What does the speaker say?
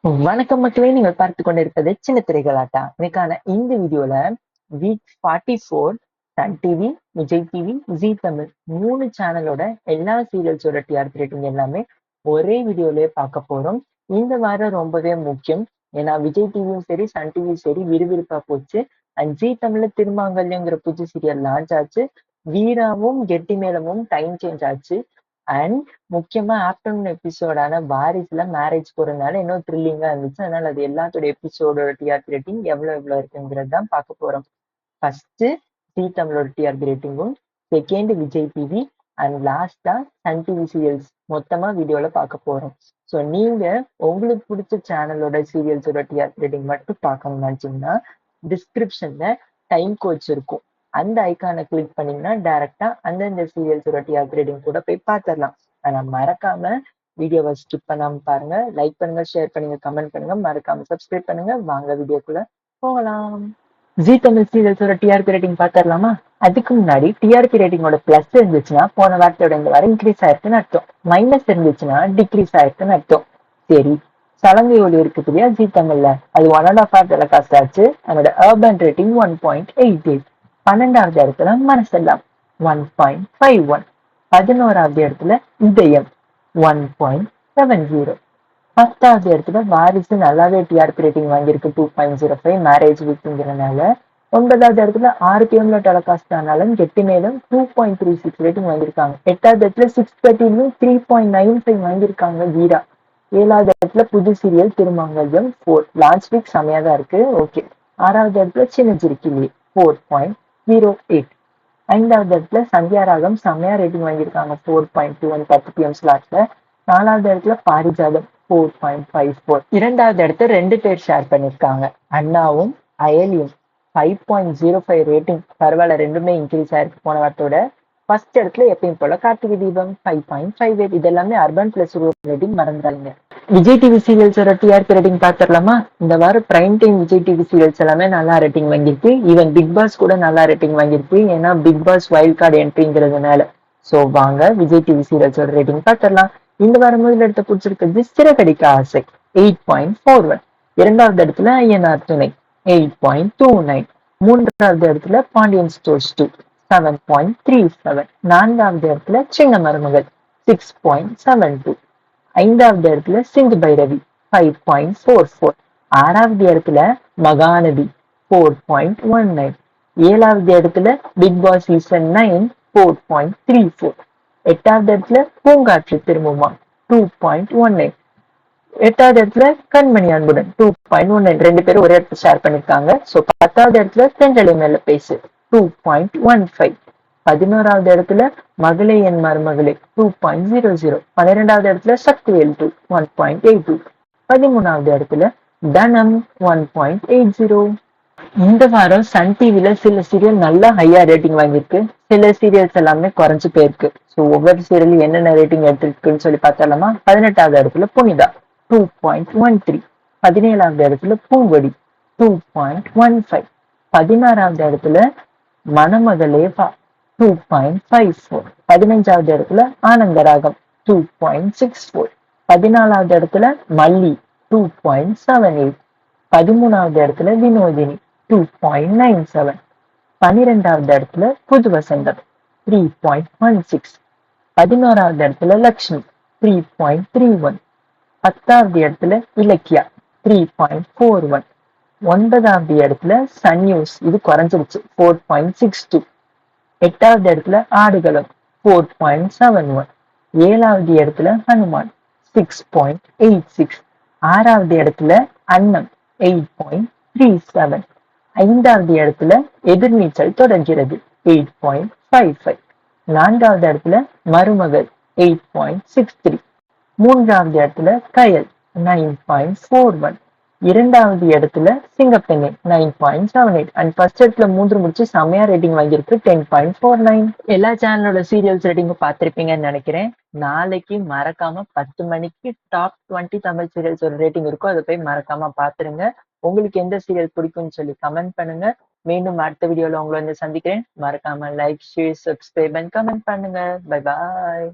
வணக்கம் மக்களே, நீங்கள் பார்த்து கொண்டிருப்பது சின்ன திரைகளாட்டா. இன்னைக்கான இந்த வீடியோல week 44 Sun TV, Vijay TV, Zee Tamil 3 சேனலோட எல்லா சீரியல்ஸோட டிஆர்பி ரேட்டிங் எல்லாமே ஒரே வீடியோலயே பார்க்க போறோம். இந்த வாரம் ரொம்பவே முக்கியம். ஏன்னா விஜய் டிவியும் சரி, சன் டிவியும் சரி விறுவிறுப்பா போச்சு. அண்ட் ஜீ தமிழ்ல திருமாங்கல்யங்கிற புது சீரியல் லான்ச் ஆச்சு. வீராவும் கெட்டி மேளமும் டைம் சேஞ்ச் ஆச்சு. அண்ட் முக்கியமா ஆஃப்டர்நூன் எபிசோடான வாரிசுல மேரேஜ் போறதுனால இன்னும் த்ரில்லிங்கா இருந்துச்சு. அதனால அது எல்லாத்தோட எபிசோடோட டிஆர்பி ரேட்டிங் எவ்வளவு இருக்குங்கிறது தான் பார்க்க போறோம். ஃபர்ஸ்ட் ஜீ தமிழோட டிஆர்பி ரேட்டிங்கும், செகண்ட் விஜய் டிவி, அண்ட் லாஸ்டா சன் டிவி சீரியல்ஸ் மொத்தமா வீடியோல பார்க்க போறோம். ஸோ நீங்க உங்களுக்கு பிடிச்ச சேனலோட சீரியல்ஸோட டிஆர்பி ரேட்டிங் மட்டும் பார்க்கணும்னு நினைச்சீங்கன்னா டிஸ்கிரிப்ஷன்ல டைம் கோச் இருக்கும். அந்த ஐக்கானை கிளிக் பண்ணீங்கன்னா டைரக்டா அந்தந்த சீரியல்ஸோட டிஆர்பி ரேட்டிங் கூட போய் பார்த்துடலாம். ஆனா மறக்காம வீடியோவை ஸ்கிப் பண்ணாம பாருங்க. லைக் பண்ணுங்க, ஷேர் பண்ணுங்க, கமெண்ட் பண்ணுங்க, மறக்காம சப்ஸ்கிரைப் பண்ணுங்க. வாங்க வீடியோக்குள்ள போகலாம். ஜீ தமிழ் சீரியல்ஸோட டிஆர்பி ரேட்டிங் பார்த்துடலாமா? அதுக்கு முன்னாடி டிஆர்பி ரேட்டிங்கோட பிளஸ் இருந்துச்சுன்னா போன வாரத்தோட இந்த வாரம் இன்க்ரீஸ் ஆயிருக்குன்னு அர்த்தம். மைனஸ் இருந்துச்சுன்னா டிக்ரீஸ் ஆயிருக்குன்னு அர்த்தம். சரி, சலங்கை ஒளி இருக்கு இல்லையா ஜீ தமிழ்ல, அது 1.5 hour டெலிகாஸ்ட் ஆச்சு. அதோட அர்பன் ரேட்டிங் 1.88. 12வது இடத்துல மனசெல்லாம் 1.51. 11வது இடத்துல இதயம் 1.70. 10வது இடத்துல வாரிசு நல்லாவே டிஆர்பி ரேட்டிங் வாங்கியிருக்கு 2.05 மேரேஜ் வீக்குங்கிறனால. 9வது இடத்துல 6 PM டெலிகாஸ்ட் ஆனாலும் கெட்டி மேலும் 2.36 ரேட்டிங் வாங்கியிருக்காங்க. 8வது இடத்துல 6:13 3.95 வாங்கியிருக்காங்க வீரா. 7வது இடத்துல புது சீரியல் திருமங்கல்யம் 4 லான்ச் வீக் செமையா தான் இருக்கு, ஓகே. 6வது இடத்துல சின்ன சிரிக்கிளி 4.08. 5வது இடத்துல சந்தியா ராகம் செமையா ரேட்டிங் வாங்கியிருக்காங்க 4.21 10 PM ஸ்லாட்ல. 4வது இடத்துல பாரிஜாதம் 4.54. 2வது இடத்த 2 பேர் ஷேர் பண்ணிருக்காங்க, அண்ணாவும் அயலியும். 5.05 ரேட்டிங், பரவாயில்ல, ரெண்டுமே இன்க்ரீஸ் ஆயிருக்கு போன வாரத்தோட. ஃபர்ஸ்ட் இடத்துல எப்பயும் போல கார்த்திகை தீபம் 5.58. இது எல்லாமே அர்பன் பிளஸ் ரேட்டிங், மறந்துடாதீங்க. விஜய் டிவி சீரியல்ஸோட டிஆர்பி ரேட்டிங் பார்த்துடலாமா? இந்த வாரம் prime time Vijay TV serials எல்லாமே நல்லா ரேட்டிங் வாங்கியிருக்கு. ஈவன் பிக் பாஸ் கூட நல்லா ரேட்டிங் வாங்கியிருக்கு. ஏன்னா பிக் பாஸ் வைல்ட் கார்டு என்ட்ரிங்கிறதுனால. சோ வாங்க விஜய் டிவி சீரியல்ஸோட ரேட்டிங் பார்த்துடலாம். இந்த வாரம் முதல் இடத்த பிடிச்சிருக்கிறது சிறகடிக்க ஆசை 8.41. 2வது இடத்துல ஐயனார் துணை 8.29. 3வது இடத்துல பாண்டியன் ஸ்டோர்ஸ் 2 7.37. 4வது இடத்துல சின்ன மருமகள் 6.72. 5வது இடத்துல சிந்து பைரவி 5.44. 6வது இடத்துல மகாநதி 4.19. 7வது இடத்துல பிக் பாஸ் சீசன் 9 4.34. 8வது இடத்துல பூங்காற்று திரும்புமா 2.19. 8வது இடத்துல கண்மணி அன்புடன் 2.19. 2 பேரும் ஒரே இடத்துல ஷேர் பண்ணிருக்காங்க. சோ 10வது இடத்துல தென்றலை மேல பேசு 2.15. 11வது இடத்துல மகளே என் மருமகளே 2.00. 12வது இடத்துல சக்திவேல் 2 1.82. 13வது இடத்துல தனம் 1.80. இந்த வாரம் சன் டிவில சில சீரியல் நல்லா ஹையா ரேட்டிங் வாங்கியிருக்கு, சில சீரியல்ஸ் எல்லாமே குறைஞ்சு போயிருக்கு. ஸோ ஒவ்வொரு சீரியல் என்னென்ன ரேட்டிங் எடுத்துருக்குன்னு சொல்லி பார்த்தலாமா? 18வது இடத்துல புனிதா 2.13. 17வது இடத்துல பூங்கொடி 2.15. 16வது இடத்துல மணமகளே வா 2.54. 15வது இடத்துல ஆனந்தராகம் 2.64. 14வது இடத்துல மல்லி 2.78. 13வது இடத்துல வினோதினி 2.97. 12வது இடத்துல புது வசந்தம் 3.16. 11வது இடத்துல லக்ஷ்மி 3.31. 10வது இடத்துல இலக்கியா 3.41. 9வது இடத்துல சன் நியூஸ், இது குறைஞ்சிருச்சு 4.62. 8வது இடத்துல ஆடுகளம் 4.71. 7வது இடத்துல ஹனுமான் 6.86. 6வது இடத்துல அன்னம் 8.37. 5வது இடத்துல எதிர்நீச்சல் தொடர்கிறது 8.55. 4வது இடத்துல மருமகள் 8.63. 3வது இடத்துல கயல் 9.41. 2வது இடத்துல சிங்கப்பெண்ணை 9.78. அண்ட் ஃபர்ஸ்ட் இடத்துல 3 முடிச்சு செமையா ரேட்டிங் வாங்கியிருக்கு 10.49. எல்லா சேனலோட சீரியல்ஸ் ரேட்டிங்கும் பார்த்திருப்பீங்கன்னு நினைக்கிறேன். நாளைக்கு மறக்காம 10 மணிக்கு டாப் 20 தமிழ் சீரியல்ஸ் ஒரு ரேட்டிங் இருக்கும், அதை போய் மறக்காம பாத்துருங்க. உங்களுக்கு எந்த சீரியல் பிடிக்கும்னு சொல்லி கமெண்ட் பண்ணுங்க. மீண்டும் அடுத்த வீடியோல உங்களை வந்து சந்திக்கிறேன். மறக்காம like, share, subscribe and comment பண்ணுங்க. பை பாய்.